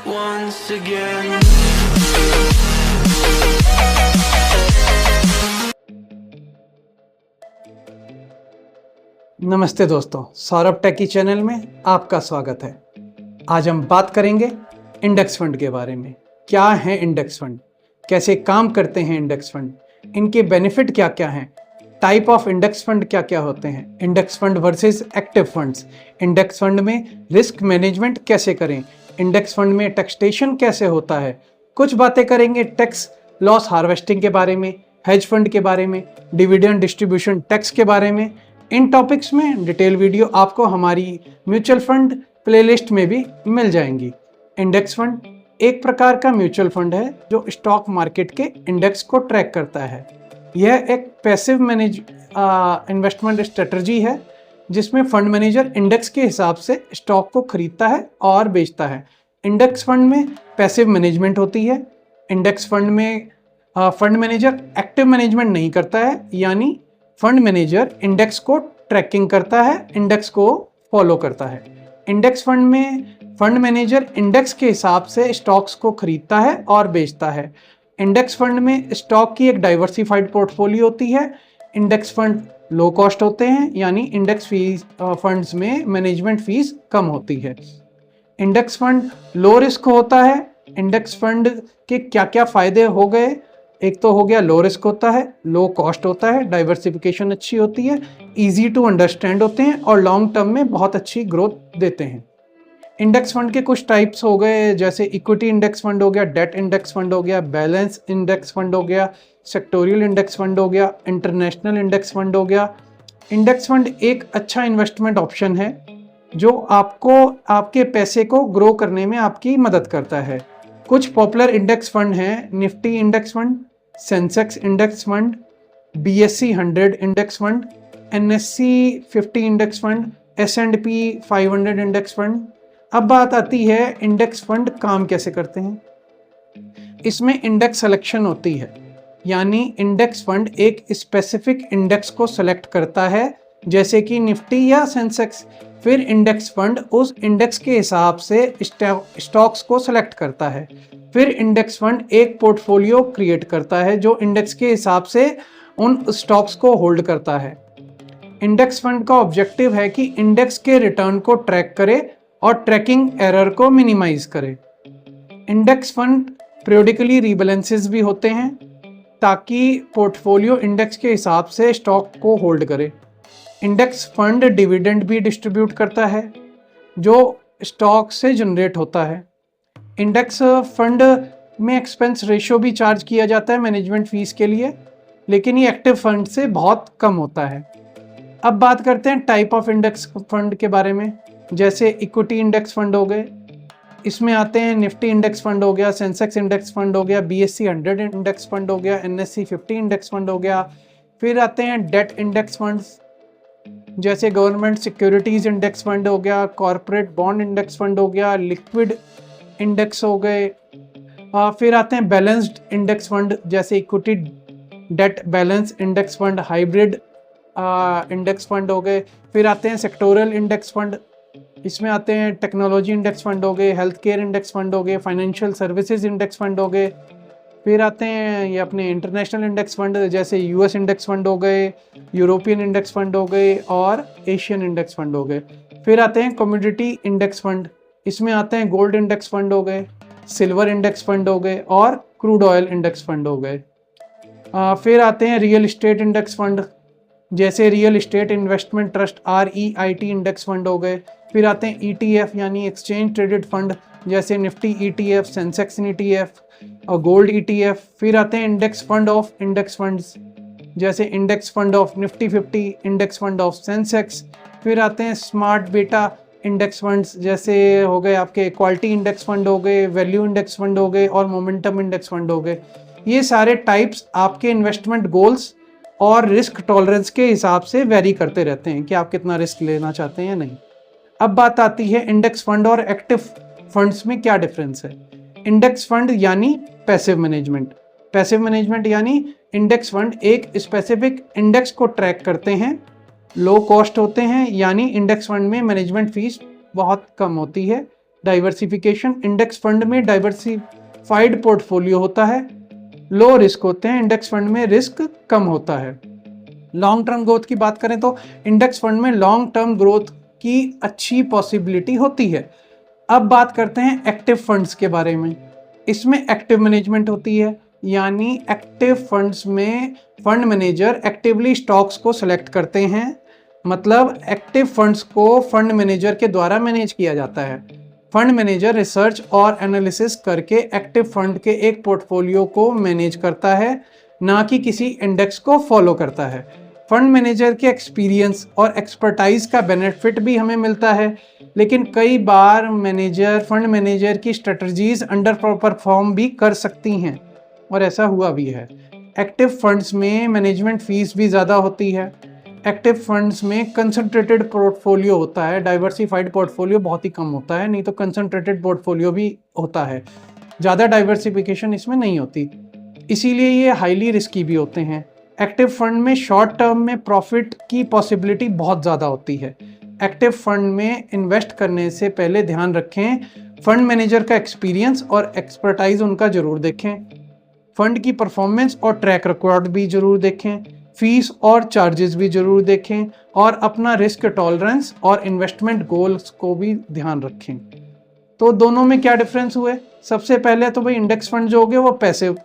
once again. नमस्ते दोस्तों, सौरभ टेकी channel में आपका स्वागत है। आज हम बात करेंगे इंडेक्स फंड के बारे में। क्या है इंडेक्स फंड, कैसे काम करते हैं इंडेक्स फंड, इनके बेनिफिट क्या क्या हैं, टाइप ऑफ इंडेक्स फंड क्या क्या होते हैं, index fund versus active funds, index fund में रिस्क मैनेजमेंट कैसे करें, इंडेक्स फंड में टैक्सेशन कैसे होता है। कुछ बातें करेंगे टैक्स लॉस हार्वेस्टिंग के बारे में, हेज फंड के बारे में, डिविडेंड डिस्ट्रीब्यूशन टैक्स के बारे में। इन टॉपिक्स में डिटेल वीडियो आपको हमारी म्यूचुअल फंड प्लेलिस्ट में भी मिल जाएंगी। इंडेक्स फंड एक प्रकार का म्यूचुअल फंड है जो स्टॉक मार्केट के इंडेक्स को ट्रैक करता है। यह एक पैसिव मैनेज इन्वेस्टमेंट स्ट्रेटजी है जिसमें फंड मैनेजर इंडेक्स के हिसाब से स्टॉक को खरीदता है और बेचता है। इंडेक्स फंड में पैसिव मैनेजमेंट होती है। इंडेक्स फंड में फंड मैनेजर एक्टिव मैनेजमेंट नहीं करता है, यानी फंड मैनेजर इंडेक्स को ट्रैकिंग करता है, इंडेक्स को फॉलो करता है। इंडेक्स फंड में फंड मैनेजर इंडेक्स के हिसाब से स्टॉक्स को खरीदता है और बेचता है। इंडेक्स फंड में स्टॉक की एक डाइवर्सिफाइड पोर्टफोलियो होती है। इंडेक्स फंड लो कॉस्ट होते हैं, यानी इंडेक्स फीस फंड्स में मैनेजमेंट फीस कम होती है। इंडेक्स फंड लो रिस्क होता है। इंडेक्स फंड के क्या क्या फायदे हो गए, एक तो हो गया लो रिस्क होता है, लो कॉस्ट होता है, डाइवर्सिफिकेशन अच्छी होती है, इजी टू अंडरस्टैंड होते हैं और लॉन्ग टर्म में बहुत अच्छी ग्रोथ देते हैं। इंडेक्स फंड के कुछ टाइप्स हो गए, जैसे इक्विटी इंडेक्स फंड हो गया, डेट इंडेक्स फंड हो गया, बैलेंस इंडेक्स फंड हो गया, सेक्टोरियल इंडेक्स फंड हो गया, इंटरनेशनल इंडेक्स फंड हो गया। इंडेक्स फंड एक अच्छा इन्वेस्टमेंट ऑप्शन है जो आपको आपके पैसे को ग्रो करने में आपकी मदद करता है। कुछ पॉपुलर इंडेक्स फंड हैं Nifty index fund, Sensex index fund, BSE 100 index fund, NSE 50 index fund, S&P 500 index fund. अब बात आती है इंडेक्स फंड काम कैसे करते हैं। इसमें इंडेक्स सिलेक्शन होती है, यानी इंडेक्स फंड एक स्पेसिफिक इंडेक्स को सेलेक्ट करता है, जैसे कि निफ्टी या सेंसेक्स। फिर इंडेक्स फंड उस इंडेक्स के हिसाब से स्टॉक्स को सेलेक्ट करता है। फिर इंडेक्स फंड एक पोर्टफोलियो क्रिएट करता है जो इंडेक्स के हिसाब से उन स्टॉक्स को होल्ड करता है। इंडेक्स फंड का ऑब्जेक्टिव है कि इंडेक्स के रिटर्न को ट्रैक करे और ट्रैकिंग एरर को मिनिमाइज करे। इंडेक्स फंड पीरियडिकली रीबैलेंसेस भी होते हैं ताकि पोर्टफोलियो इंडेक्स के हिसाब से स्टॉक को होल्ड करे। इंडेक्स फंड डिविडेंड भी डिस्ट्रीब्यूट करता है जो स्टॉक से जनरेट होता है। इंडेक्स फंड में एक्सपेंस रेशियो भी चार्ज किया जाता है मैनेजमेंट फीस के लिए, लेकिन ये एक्टिव फंड से बहुत कम होता है। अब बात करते हैं टाइप ऑफ इंडेक्स फंड के बारे में। जैसे इक्विटी इंडेक्स फंड हो गए, इसमें आते हैं निफ्टी इंडेक्स फंड हो गया, सेंसेक्स इंडेक्स फंड हो गया, BSE 100 इंडेक्स फंड हो गया, NSE 50 इंडेक्स फंड हो गया। फिर आते हैं डेट इंडेक्स फंड्स, जैसे गवर्नमेंट सिक्योरिटीज इंडेक्स फंड हो गया, कॉर्पोरेट बॉन्ड इंडेक्स फंड हो गया, लिक्विड इंडेक्स हो गए। फिर आते हैं बैलेंस्ड इंडेक्स फंड, जैसे equity debt balance index fund, hybrid index fund हो गए। फिर आते हैं सेक्टोरल इंडेक्स फंड, इसमें आते हैं टेक्नोलॉजी इंडेक्स फंड हो गए, हेल्थ केयर इंडेक्स फंड हो गए, फाइनेंशियल सर्विसेज इंडेक्स फंड हो गए। फिर आते हैं ये अपने इंटरनेशनल इंडेक्स फंड, जैसे US इंडेक्स फंड हो गए, यूरोपियन इंडेक्स फंड हो गए और एशियन इंडेक्स फंड हो गए। फिर आते हैं कमोडिटी इंडेक्स फंड, इसमें आते हैं गोल्ड इंडेक्स फंड हो गए, सिल्वर इंडेक्स फंड हो गए और क्रूड ऑयल इंडेक्स फंड हो गए। फिर आते हैं रियल इस्टेट इंडेक्स फंड, जैसे real estate investment trust REIT index fund हो गए। फिर आते हैं ETF यानी एक्सचेंज ट्रेडेड फंड, जैसे निफ्टी ETF, सेंसेक्स ETF और गोल्ड ETF। फिर आते हैं index fund of index funds, जैसे index fund of Nifty 50, index fund of Sensex. फिर आते हैं स्मार्ट बेटा इंडेक्स फंड्स, जैसे हो गए आपके क्वालिटी इंडेक्स फंड हो गए, वैल्यू इंडेक्स फंड हो गए और मोमेंटम इंडेक्स फंड हो गए। ये सारे टाइप्स आपके इन्वेस्टमेंट गोल्स और रिस्क टॉलरेंस के हिसाब से वेरी करते रहते हैं कि आप कितना रिस्क लेना चाहते हैं या नहीं। अब बात आती है इंडेक्स फंड और एक्टिव फंड्स में क्या डिफरेंस है। इंडेक्स फंड यानी पैसिव मैनेजमेंट, पैसिव मैनेजमेंट यानी इंडेक्स फंड एक स्पेसिफिक इंडेक्स को ट्रैक करते हैं, लो कॉस्ट होते हैं, यानी इंडेक्स फंड में मैनेजमेंट फीस बहुत कम होती है। डाइवर्सिफिकेशन, इंडेक्स फंड में डाइवर्सिफाइड पोर्टफोलियो होता है, लो रिस्क होते हैं, इंडेक्स फंड में रिस्क कम होता है। लॉन्ग टर्म ग्रोथ की बात करें तो इंडेक्स फंड में लॉन्ग टर्म ग्रोथ की अच्छी पॉसिबिलिटी होती है। अब बात करते हैं एक्टिव फंड्स के बारे में। इसमें एक्टिव मैनेजमेंट होती है, यानी एक्टिव फंड्स में फंड मैनेजर एक्टिवली स्टॉक्स को सिलेक्ट करते हैं, मतलब एक्टिव फंड्स को फंड मैनेजर के द्वारा मैनेज किया जाता है। फंड मैनेजर रिसर्च और एनालिसिस करके एक्टिव फंड के एक पोर्टफोलियो को मैनेज करता है, ना कि किसी इंडेक्स को फॉलो करता है। फंड मैनेजर के एक्सपीरियंस और एक्सपर्टाइज का बेनिफिट भी हमें मिलता है, लेकिन कई बार फंड मैनेजर की स्ट्रेटजीज अंडर परफॉर्म भी कर सकती हैं, और ऐसा हुआ भी है। एक्टिव फंड्स में मैनेजमेंट फीस भी ज़्यादा होती है। एक्टिव फंड्स में कंसंट्रेटेड पोर्टफोलियो होता है, डाइवर्सिफाइड पोर्टफोलियो बहुत ही कम होता है, नहीं तो कंसंट्रेटेड पोर्टफोलियो भी होता है। ज़्यादा डाइवर्सिफिकेशन इसमें नहीं होती, इसीलिए ये हाईली रिस्की भी होते हैं। एक्टिव फंड में शॉर्ट टर्म में प्रॉफिट की पॉसिबिलिटी बहुत ज़्यादा होती है। एक्टिव फंड में इन्वेस्ट करने से पहले ध्यान रखें, फंड मैनेजर का एक्सपीरियंस और एक्सपर्टाइज उनका ज़रूर देखें। फंड की परफॉर्मेंस और ट्रैक रिकॉर्ड भी ज़रूर देखें। फीस और चार्जेस भी ज़रूर देखें, और अपना रिस्क टॉलरेंस और इन्वेस्टमेंट गोल्स को भी ध्यान रखें। तो दोनों में क्या डिफरेंस हुए? सबसे पहले तो भाई इंडेक्स फंड जो हो गए वो पैसिव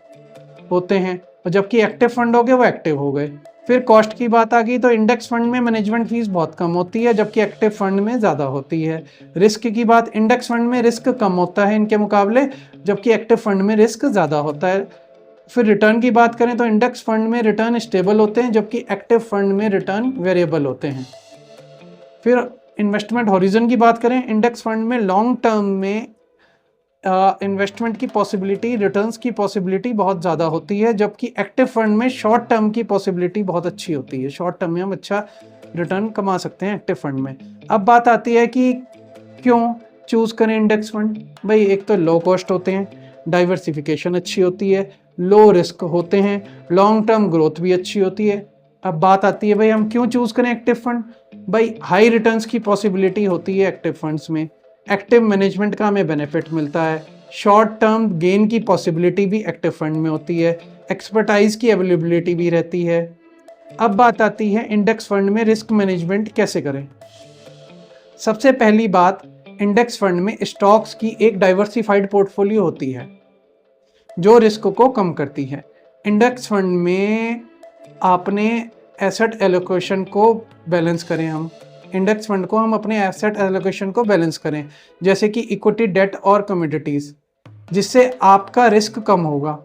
होते हैं, और जबकि एक्टिव फंड हो गए वो एक्टिव हो गए। फिर कॉस्ट की बात आ गई तो इंडेक्स फंड में मैनेजमेंट फीस बहुत कम होती है, जबकि एक्टिव फंड में ज़्यादा होती है। रिस्क की बात, इंडेक्स फंड में रिस्क कम होता है इनके मुकाबले, जबकि एक्टिव फंड में रिस्क ज़्यादा होता है। फिर रिटर्न की बात करें तो इंडेक्स फंड में रिटर्न स्टेबल होते हैं, जबकि एक्टिव फंड में रिटर्न वेरिएबल होते हैं। फिर इन्वेस्टमेंट हॉरिजन की बात करें, इंडेक्स फंड में लॉन्ग टर्म में इन्वेस्टमेंट की पॉसिबिलिटी, रिटर्न्स की पॉसिबिलिटी बहुत ज़्यादा होती है, जबकि एक्टिव फंड में शॉर्ट टर्म की पॉसिबिलिटी बहुत अच्छी होती है। शॉर्ट टर्म में हम अच्छा रिटर्न कमा सकते हैं एक्टिव फंड में। अब बात आती है कि क्यों चूज़ करें इंडेक्स फंड। भाई एक तो लो कॉस्ट होते हैं, डाइवर्सिफिकेशन अच्छी होती है, लो रिस्क होते हैं, लॉन्ग टर्म ग्रोथ भी अच्छी होती है। अब बात आती है भाई हम क्यों चूज़ करें एक्टिव फंड। भाई हाई रिटर्न्स की पॉसिबिलिटी होती है एक्टिव फंड्स में, एक्टिव मैनेजमेंट का हमें बेनिफिट मिलता है, शॉर्ट टर्म गेन की पॉसिबिलिटी भी एक्टिव फंड में होती है, एक्सपर्टाइज की अवेलेबिलिटी भी रहती है। अब बात आती है इंडेक्स फंड में रिस्क मैनेजमेंट कैसे करें। सबसे पहली बात, इंडेक्स फंड में स्टॉक्स की एक डाइवर्सिफाइड पोर्टफोलियो होती है जो रिस्क को कम करती है। इंडेक्स फंड में आपने एसेट एलोकेशन को बैलेंस करें, हम इंडेक्स फंड को हम अपने एसेट एलोकेशन को बैलेंस करें, जैसे कि इक्विटी, डेट और कमोडिटीज़, जिससे आपका रिस्क कम होगा।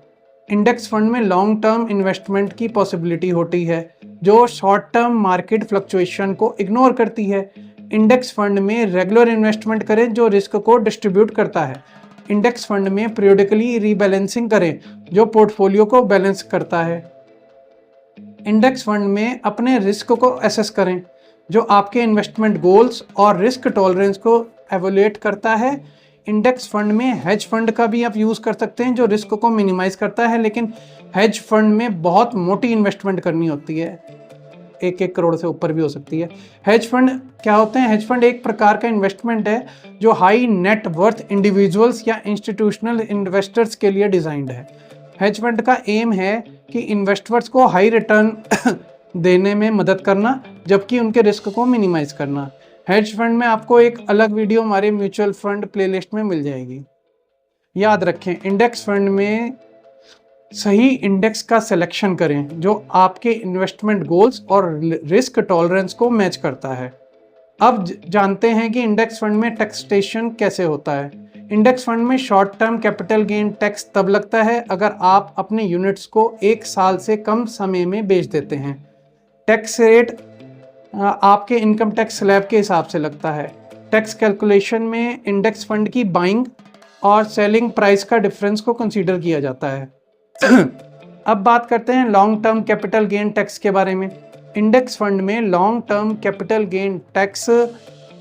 इंडेक्स फंड में लॉन्ग टर्म इन्वेस्टमेंट की पॉसिबिलिटी होती है जो शॉर्ट टर्म मार्केट फ्लक्चुएशन को इग्नोर करती है। इंडेक्स फंड में रेगुलर इन्वेस्टमेंट करें जो रिस्क को डिस्ट्रीब्यूट करता है। इंडेक्स फंड में पीरियडिकली रीबैलेंसिंग करें जो पोर्टफोलियो को बैलेंस करता है। इंडेक्स फंड में अपने रिस्क को असेस करें जो आपके इन्वेस्टमेंट गोल्स और रिस्क टॉलरेंस को एवोल्यूएट करता है। इंडेक्स फंड में हेज फंड का भी आप यूज़ कर सकते हैं जो रिस्क को मिनिमाइज करता है, लेकिन हेज फंड में बहुत मोटी इन्वेस्टमेंट करनी होती है, 1-1 करोड़ से ऊपर भी हो सकती है। हेज फंड क्या होते हैं? हेज फंड एक प्रकार का इन्वेस्टमेंट है जो हाई नेट वर्थ इंडिविजुअल्स या इंस्टीट्यूशनल इन्वेस्टर्स के लिए डिज़ाइंड है। हेज फंड का एम है कि इन्वेस्टर्स को हाई रिटर्न देने में मदद करना, जबकि उनके रिस्क को मिनिमाइज करना। हेज फंड में आपको एक अलग वीडियो हमारे म्यूचुअल फंड प्लेलिस्ट में मिल जाएगी। याद रखें, इंडेक्स फंड में सही इंडेक्स का सिलेक्शन करें जो आपके इन्वेस्टमेंट गोल्स और रिस्क टॉलरेंस को मैच करता है। अब जानते हैं कि इंडेक्स फंड में टैक्सेशन कैसे होता है। इंडेक्स फंड में short term capital gain tax तब लगता है अगर आप अपने यूनिट्स को 1 साल से कम समय में बेच देते हैं। टैक्स रेट आपके इनकम टैक्स स्लैब के हिसाब से लगता है। टैक्स कैलकुलेशन में इंडेक्स फंड की बाइंग और सेलिंग प्राइस का डिफरेंस को कंसीडर किया जाता है। अब बात करते हैं long term capital gain tax के बारे में। इंडेक्स फंड में long term capital gain tax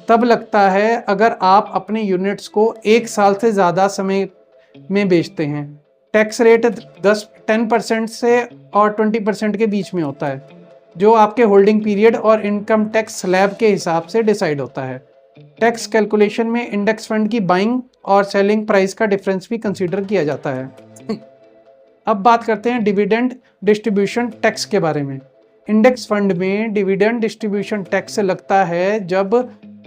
तब लगता है अगर आप अपने यूनिट्स को 1 साल से ज़्यादा समय में बेचते हैं। टैक्स रेट 10% से और 20% के बीच में होता है, जो आपके होल्डिंग पीरियड और इनकम टैक्स स्लैब के हिसाब से डिसाइड होता है। टैक्स कैलकुलेशन में इंडेक्स फंड की बाइंग और सेलिंग प्राइस का डिफरेंस भी कंसीडर किया जाता है। अब बात करते हैं डिविडेंड डिस्ट्रीब्यूशन टैक्स के बारे में। इंडेक्स फंड में डिविडेंड डिस्ट्रीब्यूशन टैक्स लगता है जब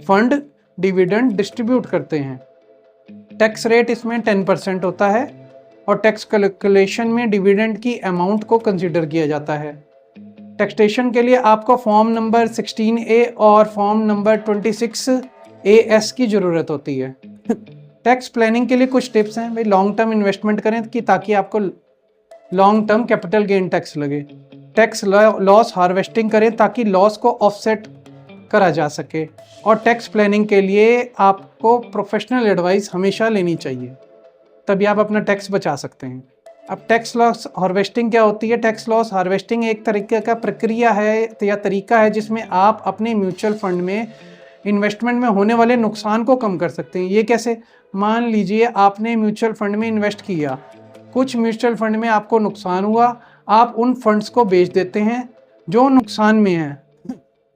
फंड डिविडेंड डिस्ट्रीब्यूट करते हैं। टैक्स रेट इसमें 10% होता है और टैक्स कैलकुलेशन में डिविडेंड की अमाउंट को कंसीडर किया जाता है। टैक्सेशन के लिए आपको फॉर्म नंबर 16A और फॉर्म नंबर 26AS की ज़रूरत होती है। टैक्स प्लानिंग के लिए कुछ टिप्स हैं भाई। लॉन्ग टर्म इन्वेस्टमेंट करें कि ताकि आपको long term capital gain tax लगे। टैक्स लॉस हार्वेस्टिंग करें ताकि लॉस को ऑफसेट करा जा सके। और टैक्स प्लानिंग के लिए आपको प्रोफेशनल एडवाइस हमेशा लेनी चाहिए, तभी आप अपना टैक्स बचा सकते हैं। अब टैक्स लॉस हार्वेस्टिंग क्या होती है? टैक्स लॉस हार्वेस्टिंग एक तरीके का प्रक्रिया है या तरीका है जिसमें आप अपने म्यूचुअल फंड में इन्वेस्टमेंट में होने वाले नुकसान को कम कर सकते हैं। ये कैसे? मान लीजिए आपने म्यूचुअल फंड में इन्वेस्ट किया, कुछ म्यूचुअल फंड में आपको नुकसान हुआ, आप उन फंड्स को बेच देते हैं जो नुकसान में हैं।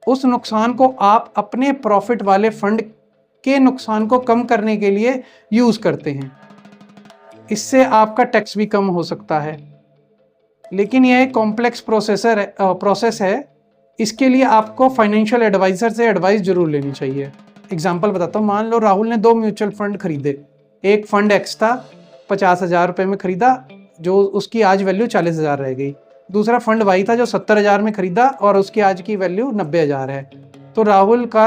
उस नुकसान को आप अपने प्रॉफिट वाले फंड के नुकसान को कम करने के लिए यूज़ करते हैं। इससे आपका टैक्स भी कम हो सकता है, लेकिन यह एक कॉम्प्लेक्स प्रोसेस है। इसके लिए आपको फाइनेंशियल एडवाइज़र से एडवाइस जरूर लेनी चाहिए। एग्जांपल बताता हूँ। मान लो राहुल ने 2 म्यूचुअल फंड खरीदे। एक फंड एक्स था, 50,000 रुपये में खरीदा, जो उसकी आज वैल्यू 40,000 रह गई। दूसरा फंड वाई था जो 70,000 में खरीदा और उसकी आज की वैल्यू 90,000 है। तो राहुल का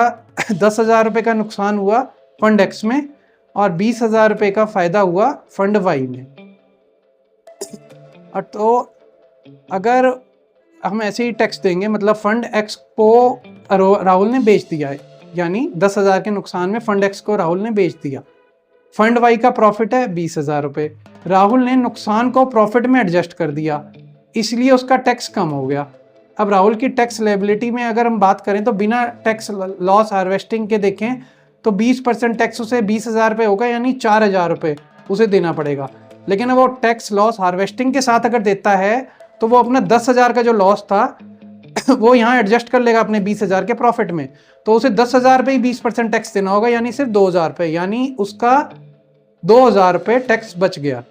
10,000 रुपये का नुकसान हुआ फंड एक्स में और 20,000 रुपये का फायदा हुआ फंड वाई में। तो अगर हम ऐसे ही टैक्स देंगे, मतलब फंड एक्स को राहुल ने बेच दिया है, यानी 10,000 के नुकसान में फंड एक्स को राहुल ने बेच दिया। फंड वाई का प्रॉफिट है 20,000 रुपये। राहुल ने नुकसान को प्रॉफिट में एडजस्ट कर दिया, इसलिए उसका टैक्स कम हो गया। अब राहुल की टैक्स लायबिलिटी में अगर हम बात करें तो बिना टैक्स लॉस हार्वेस्टिंग के देखें तो 20% टैक्स उसे 20,000 रुपये होगा, यानी 4,000 रुपये उसे देना पड़ेगा। लेकिन वो टैक्स लॉस हार्वेस्टिंग के साथ अगर देता है तो वो अपना 10,000 का जो लॉस था वो यहाँ एडजस्ट कर लेगा अपने 20,000 के प्रॉफिट में। तो उसे 10,000 पे ही 20% टैक्स देना होगा, यानी सिर्फ 2,000 रुपये, यानी उसका 2,000 रुपये टैक्स बच गया।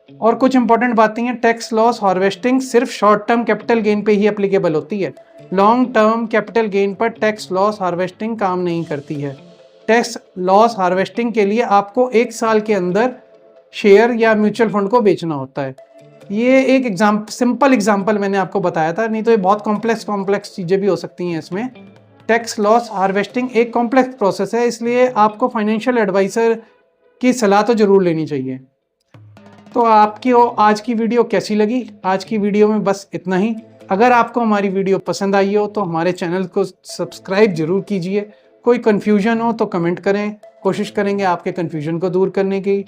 और कुछ इंपॉर्टेंट बातें हैं। टैक्स लॉस हार्वेस्टिंग सिर्फ शॉर्ट टर्म कैपिटल गेन पे ही एप्लीकेबल होती है। लॉन्ग टर्म कैपिटल गेन पर टैक्स लॉस हार्वेस्टिंग काम नहीं करती है। टैक्स लॉस हार्वेस्टिंग के लिए आपको 1 साल के अंदर शेयर या म्यूचुअल फंड को बेचना होता है। ये एक सिंपल एग्जाम्पल मैंने आपको बताया था, नहीं तो ये बहुत कॉम्प्लेक्स चीज़ें भी हो सकती हैं इसमें। टैक्स लॉस हार्वेस्टिंग एक कॉम्प्लेक्स प्रोसेस है, इसलिए आपको फाइनेंशियल एडवाइज़र की सलाह तो ज़रूर लेनी चाहिए। तो आपकी आज की वीडियो कैसी लगी? आज की वीडियो में बस इतना ही। अगर आपको हमारी वीडियो पसंद आई हो तो हमारे चैनल को सब्सक्राइब जरूर कीजिए। कोई कन्फ्यूजन हो तो कमेंट करें, कोशिश करेंगे आपके कन्फ्यूजन को दूर करने की।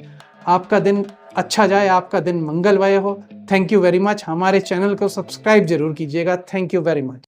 आपका दिन अच्छा जाए, आपका दिन मंगलमय हो। Thank you very much. हमारे चैनल को सब्सक्राइब जरूर कीजिएगा। Thank you very much.